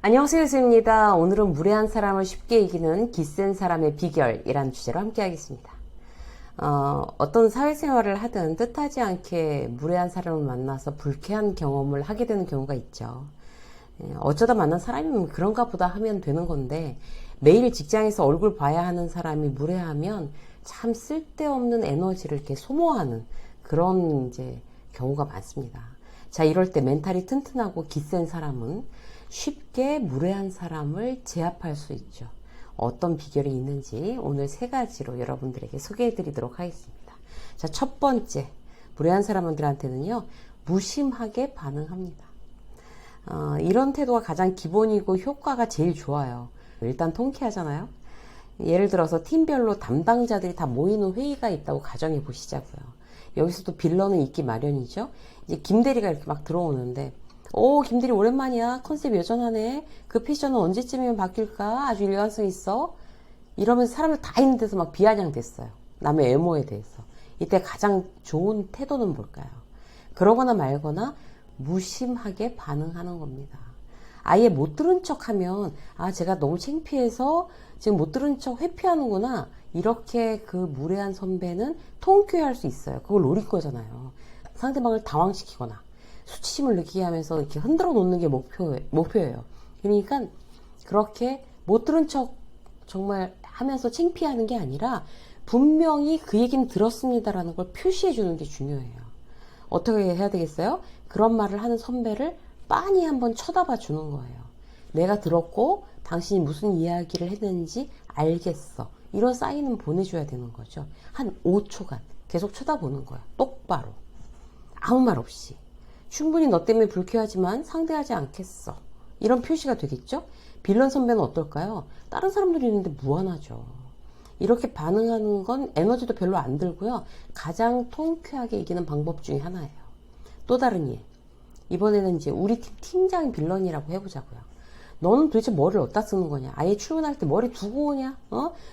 안녕하세요, 유수입니다. 오늘은 무례한 사람을 쉽게 이기는 기센 사람의 비결이라는 주제로 함께 하겠습니다. 어떤 사회생활을 하든 뜻하지 않게 무례한 사람을 만나서 불쾌한 경험을 하게 되는 경우가 있죠. 어쩌다 만난 사람이면 그런가 보다 하면 되는 건데, 매일 직장에서 얼굴 봐야 하는 사람이 무례하면 참 쓸데없는 에너지를 이렇게 소모하는 그런 경우가 많습니다. 자, 이럴 때 멘탈이 튼튼하고 기센 사람은 쉽게 무례한 사람을 제압할 수 있죠. 어떤 비결이 있는지 오늘 3가지로 여러분들에게 소개해 드리도록 하겠습니다. 자, 첫 번째, 무례한 사람들한테는요, 무심하게 반응합니다. 이런 태도가 가장 기본이고 효과가 제일 좋아요. 일단 통쾌하잖아요. 예를 들어서 팀별로 담당자들이 다 모이는 회의가 있다고 가정해 보시자고요. 여기서도 빌런은 있기 마련이죠. 이제 김대리가 이렇게 막 들어오는데, 김대리 오랜만이야. 컨셉 여전하네. 그 패션은 언제쯤이면 바뀔까? 아주 일관성 있어. 이러면서 사람들 다 있는 데서 막 비아냥댔어요. 남의 외모에 대해서. 이때 가장 좋은 태도는 뭘까요? 그러거나 말거나 무심하게 반응하는 겁니다. 아예 못 들은 척 하면, 제가 너무 창피해서 지금 못 들은 척 회피하는구나. 이렇게 그 무례한 선배는 통쾌할 수 있어요. 그걸 노릴 거잖아요. 상대방을 당황시키거나 수치심을 느끼게 하면서 이렇게 흔들어 놓는 게 목표예요. 그러니까 그렇게 못 들은 척 정말 하면서 창피하는 게 아니라 분명히 그 얘기는 들었습니다라는 걸 표시해 주는 게 중요해요. 어떻게 해야 되겠어요? 그런 말을 하는 선배를 빤히 한번 쳐다봐 주는 거예요. 내가 들었고 당신이 무슨 이야기를 했는지 알겠어. 이런 사인은 보내줘야 되는 거죠. 한 5초간 계속 쳐다보는 거예요. 똑바로. 아무 말 없이. 충분히 너 때문에 불쾌하지만 상대하지 않겠어. 이런 표시가 되겠죠? 빌런 선배는 어떨까요? 다른 사람들이 있는데 무안하죠. 이렇게 반응하는 건 에너지도 별로 안 들고요. 가장 통쾌하게 이기는 방법 중에 하나예요. 또 다른 예. 이번에는 이제 우리 팀 팀장 빌런이라고 해보자고요. 너는 도대체 머리를 어디다 쓰는 거냐? 아예 출근할 때 머리 두고 오냐?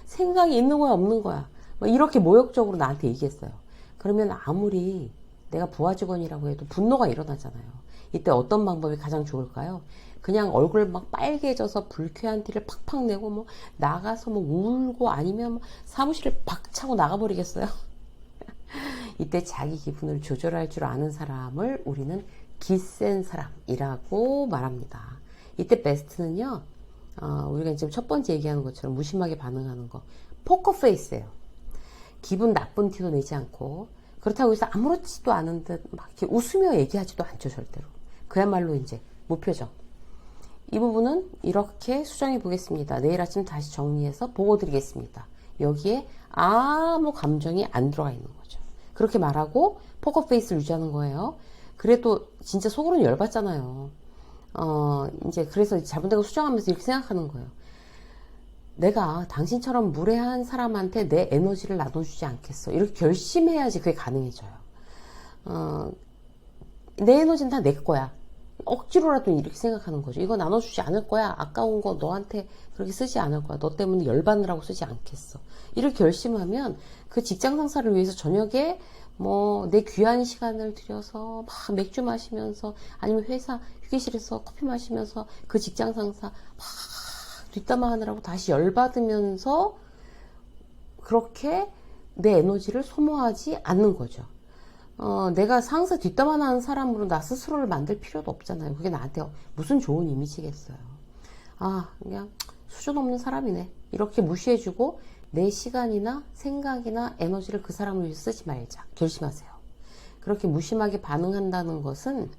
생각이 있는 거야, 없는 거야? 이렇게 모욕적으로 나한테 얘기했어요. 그러면 아무리 내가 부하 직원이라고 해도 분노가 일어나잖아요. 이때 어떤 방법이 가장 좋을까요? 그냥 얼굴 막 빨개져서 불쾌한 티를 팍팍 내고 나가서 울고 아니면 사무실을 박차고 나가버리겠어요? 이때 자기 기분을 조절할 줄 아는 사람을 우리는 기센 사람이라고 말합니다. 이때 베스트는요, 우리가 지금 첫 번째 얘기하는 것처럼 무심하게 반응하는 거. 포커페이스예요. 기분 나쁜 티도 내지 않고, 그렇다고 해서 아무렇지도 않은 듯 막 이렇게 웃으며 얘기하지도 않죠, 절대로. 그야말로 이제 무표정. 이 부분은 이렇게 수정해 보겠습니다. 내일 아침 다시 정리해서 보고 드리겠습니다. 여기에 아무 감정이 안 들어가 있는 거죠. 그렇게 말하고 포커페이스를 유지하는 거예요. 그래도 진짜 속으로는 열받잖아요. 그래서 잘못된 거 수정하면서 이렇게 생각하는 거예요. 내가 당신처럼 무례한 사람한테 내 에너지를 나눠주지 않겠어. 이렇게 결심해야지 그게 가능해져요. 내 에너지는 다 내 거야. 억지로라도 이렇게 생각하는 거죠. 이거 나눠주지 않을 거야. 아까운 거 너한테 그렇게 쓰지 않을 거야. 너 때문에 열받느라고 쓰지 않겠어. 이렇게 결심하면 그 직장 상사를 위해서 저녁에 내 귀한 시간을 들여서 막 맥주 마시면서 아니면 회사 휴게실에서 커피 마시면서 그 직장 상사 막 뒷담화 하느라고 다시 열받으면서 그렇게 내 에너지를 소모하지 않는 거죠. 내가 상사 뒷담화 하는 사람으로 나 스스로를 만들 필요도 없잖아요. 그게 나한테 무슨 좋은 이미지겠어요. 그냥 수준 없는 사람이네. 이렇게 무시해주고 내 시간이나 생각이나 에너지를 그 사람을 위해 쓰지 말자. 결심하세요. 그렇게 무심하게 반응한다는 것은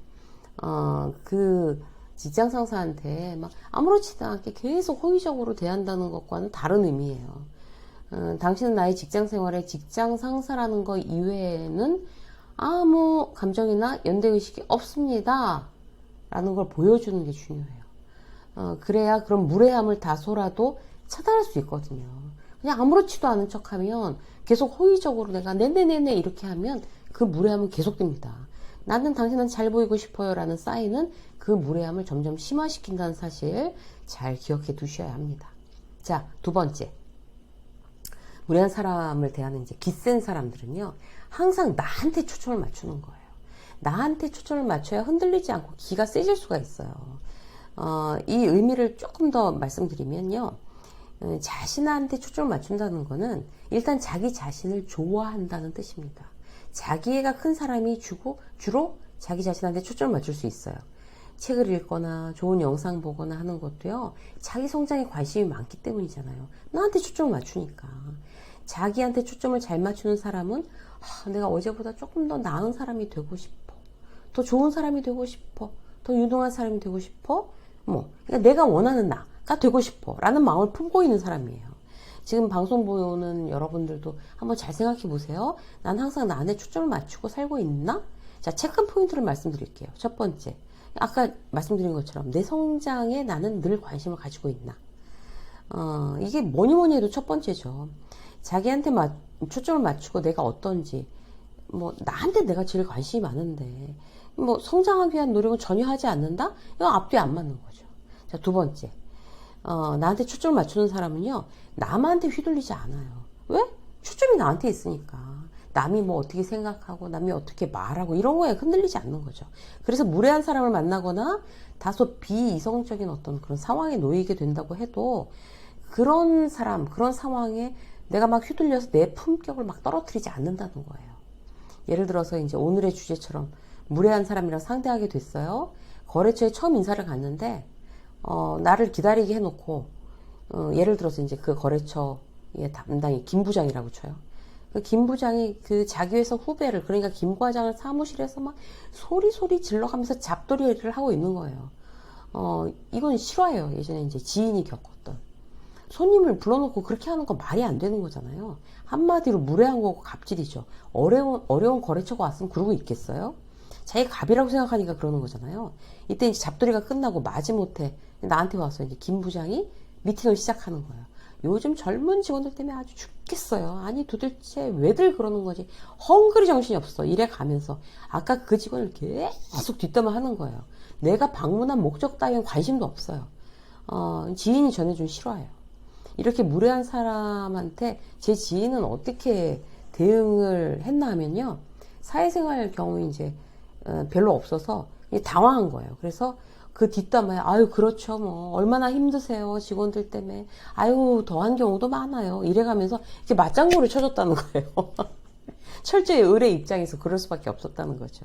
그 직장 상사한테 막 아무렇지도 않게 계속 호의적으로 대한다는 것과는 다른 의미예요. 당신은 나의 직장 생활에 직장 상사라는 것 이외에는 아무 감정이나 연대의식이 없습니다. 라는 걸 보여주는 게 중요해요. 그래야 그런 무례함을 다소라도 차단할 수 있거든요. 그냥 아무렇지도 않은 척 하면 계속 호의적으로 내가 네네네네 이렇게 하면 그 무례함은 계속됩니다. 나는 당신은 잘 보이고 싶어요 라는 사인은 그 무례함을 점점 심화시킨다는 사실 잘 기억해 두셔야 합니다. 자, 두 번째. 무례한 사람을 대하는 기센 사람들은요, 항상 나한테 초점을 맞추는 거예요. 나한테 초점을 맞춰야 흔들리지 않고 기가 세질 수가 있어요. 이 의미를 조금 더 말씀드리면요. 자신한테 초점을 맞춘다는 거는 일단 자기 자신을 좋아한다는 뜻입니다. 자기애가 큰 사람이 주로 자기 자신한테 초점을 맞출 수 있어요. 책을 읽거나 좋은 영상 보거나 하는 것도요. 자기 성장에 관심이 많기 때문이잖아요. 나한테 초점을 맞추니까. 자기한테 초점을 잘 맞추는 사람은 내가 어제보다 조금 더 나은 사람이 되고 싶어. 더 좋은 사람이 되고 싶어. 더 유능한 사람이 되고 싶어. 그러니까 내가 원하는 나가 되고 싶어. 라는 마음을 품고 있는 사람이에요. 지금 방송 보는 여러분들도 한번 잘 생각해 보세요. 난 항상 나한테 초점을 맞추고 살고 있나? 자, 체크 포인트를 말씀드릴게요. 첫 번째. 아까 말씀드린 것처럼 내 성장에 나는 늘 관심을 가지고 있나? 이게 뭐니 해도 첫 번째죠. 자기한테 초점을 맞추고 내가 어떤지, 나한테 내가 제일 관심이 많은데, 성장하기 위한 노력은 전혀 하지 않는다? 이거 앞뒤 안 맞는 거죠. 자, 두 번째. 나한테 초점을 맞추는 사람은요, 남한테 휘둘리지 않아요. 왜? 초점이 나한테 있으니까. 남이 어떻게 생각하고, 남이 어떻게 말하고, 이런 거에 흔들리지 않는 거죠. 그래서 무례한 사람을 만나거나, 다소 비이성적인 어떤 그런 상황에 놓이게 된다고 해도, 그런 사람, 그런 상황에 내가 막 휘둘려서 내 품격을 막 떨어뜨리지 않는다는 거예요. 예를 들어서 이제 오늘의 주제처럼 무례한 사람이랑 상대하게 됐어요. 거래처에 처음 인사를 갔는데, 나를 기다리게 해놓고, 예를 들어서 이제 그 거래처의 담당이 김 부장이라고 쳐요. 그 김 부장이 그 자기 회사 후배를, 그러니까 김 과장을 사무실에서 막 소리 질러가면서 잡돌이를 하고 있는 거예요. 이건 실화예요. 예전에 이제 지인이 겪었던. 손님을 불러놓고 그렇게 하는 거 말이 안 되는 거잖아요. 한마디로 무례한 거고 갑질이죠. 어려운 거래처가 왔으면 그러고 있겠어요? 자기 갑이라고 생각하니까 그러는 거잖아요. 이때 이제 잡돌이가 끝나고 마지못해 나한테 와서 이제 김 부장이 미팅을 시작하는 거예요. 요즘 젊은 직원들 때문에 아주 죽겠어요. 아니 도대체 왜들 그러는 거지? 헝그리 정신이 없어. 이래 가면서 아까 그 직원을 계속 뒷담화하는 거예요. 내가 방문한 목적 따위는 관심도 없어요. 지인이 전해준 실화예요. 이렇게 무례한 사람한테 제 지인은 어떻게 대응을 했나 하면요. 사회생활 경험이 이제 별로 없어서 당황한 거예요. 그래서 그 뒷담화에 아유 그렇죠 얼마나 힘드세요 직원들 때문에 아유 더한 경우도 많아요 이래가면서 이렇게 맞장구를 쳐줬다는 거예요. 철저히 을의 입장에서 그럴 수밖에 없었다는 거죠.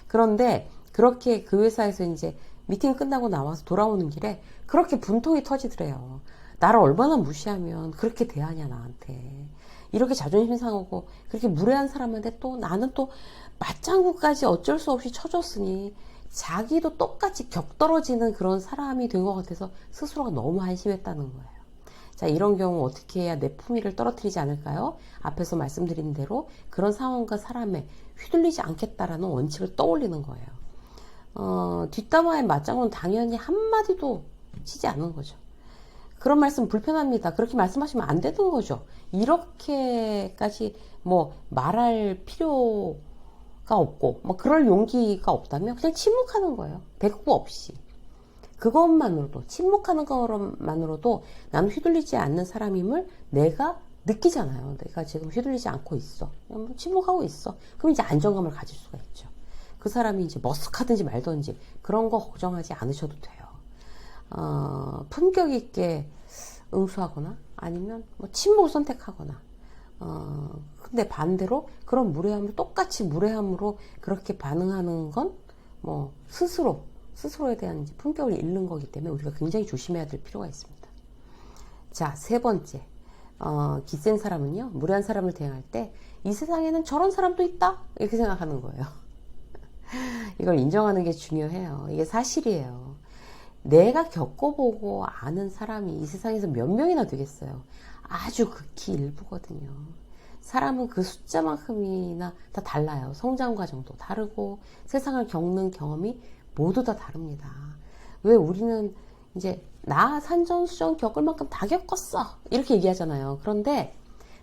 그런데 그렇게 그 회사에서 이제 미팅 끝나고 나와서 돌아오는 길에 그렇게 분통이 터지더래요. 나를 얼마나 무시하면 그렇게 대하냐 나한테. 이렇게 자존심 상하고 그렇게 무례한 사람한테 또 나는 또 맞장구까지 어쩔 수 없이 쳐줬으니 자기도 똑같이 격떨어지는 그런 사람이 된 것 같아서 스스로가 너무 한심했다는 거예요. 자, 이런 경우 어떻게 해야 내 품위를 떨어뜨리지 않을까요? 앞에서 말씀드린 대로 그런 상황과 사람에 휘둘리지 않겠다라는 원칙을 떠올리는 거예요. 뒷담화의 맞장구는 당연히 한마디도 치지 않는 거죠. 그런 말씀 불편합니다. 그렇게 말씀하시면 안 되는 거죠. 이렇게까지 말할 필요가 없고 그럴 용기가 없다면 그냥 침묵하는 거예요. 대꾸 없이. 그것만으로도 침묵하는 것만으로도 나는 휘둘리지 않는 사람임을 내가 느끼잖아요. 내가 지금 휘둘리지 않고 있어. 그냥 침묵하고 있어. 그럼 이제 안정감을 가질 수가 있죠. 그 사람이 이제 머쓱하든지 말든지 그런 거 걱정하지 않으셔도 돼요. 품격 있게 응수하거나 아니면 침묵을 선택하거나 근데 반대로 그런 무례함을 똑같이 무례함으로 그렇게 반응하는 건 스스로에 대한 이제 품격을 잃는 거기 때문에 우리가 굉장히 조심해야 될 필요가 있습니다. 자, 세 번째 기센 사람은요 무례한 사람을 대응할 때 이 세상에는 저런 사람도 있다 이렇게 생각하는 거예요. 이걸 인정하는 게 중요해요. 이게 사실이에요. 내가 겪어보고 아는 사람이 이 세상에서 몇 명이나 되겠어요. 아주 극히 일부거든요. 사람은 그 숫자만큼이나 다 달라요. 성장 과정도 다르고 세상을 겪는 경험이 모두 다 다릅니다. 왜 우리는 이제 나 산전수전 겪을 만큼 다 겪었어 이렇게 얘기하잖아요. 그런데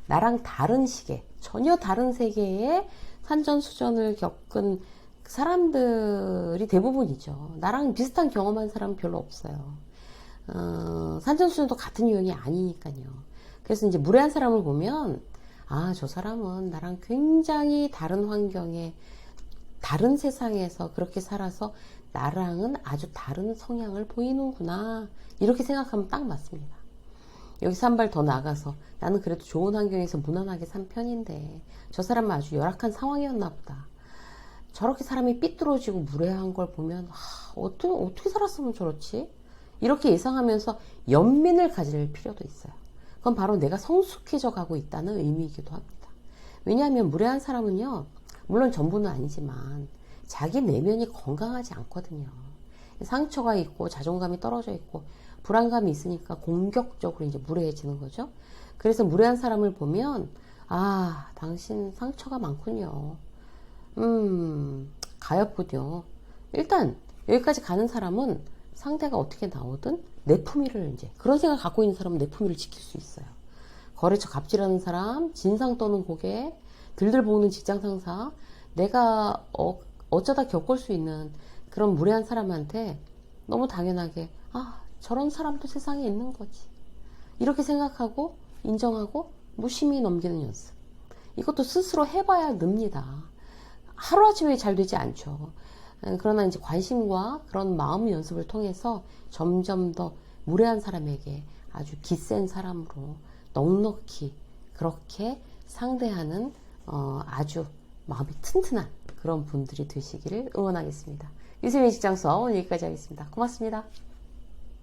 나랑 다른 시계, 전혀 다른 세계의 산전수전을 겪은 사람들이 대부분이죠. 나랑 비슷한 경험한 사람은 별로 없어요. 산전수전도 같은 유형이 아니니까요. 그래서 이제 무례한 사람을 보면 저 사람은 나랑 굉장히 다른 환경에 다른 세상에서 그렇게 살아서 나랑은 아주 다른 성향을 보이는구나. 이렇게 생각하면 딱 맞습니다. 여기서 한 발 더 나가서 나는 그래도 좋은 환경에서 무난하게 산 편인데 저 사람은 아주 열악한 상황이었나 보다. 저렇게 사람이 삐뚤어지고 무례한 걸 보면 어떻게 살았으면 저렇지? 이렇게 예상하면서 연민을 가질 필요도 있어요. 그건 바로 내가 성숙해져 가고 있다는 의미이기도 합니다. 왜냐하면 무례한 사람은요, 물론 전부는 아니지만 자기 내면이 건강하지 않거든요. 상처가 있고 자존감이 떨어져 있고 불안감이 있으니까 공격적으로 이제 무례해지는 거죠. 그래서 무례한 사람을 보면 당신 상처가 많군요. 가엾군요. 일단 여기까지 가는 사람은 상대가 어떻게 나오든 내 품위를 이제 그런 생각 갖고 있는 사람은 내 품위를 지킬 수 있어요. 거래처 갑질하는 사람, 진상 떠는 고객, 들들 볶는 직장 상사, 내가 어쩌다 겪을 수 있는 그런 무례한 사람한테 너무 당연하게 저런 사람도 세상에 있는 거지. 이렇게 생각하고 인정하고 무심히 넘기는 연습. 이것도 스스로 해봐야 늡니다. 하루아침에 잘 되지 않죠. 그러나 이제 관심과 그런 마음 연습을 통해서 점점 더 무례한 사람에게 아주 기센 사람으로 넉넉히 그렇게 상대하는 아주 마음이 튼튼한 그런 분들이 되시기를 응원하겠습니다. 유세민 직장서 오늘 여기까지 하겠습니다. 고맙습니다.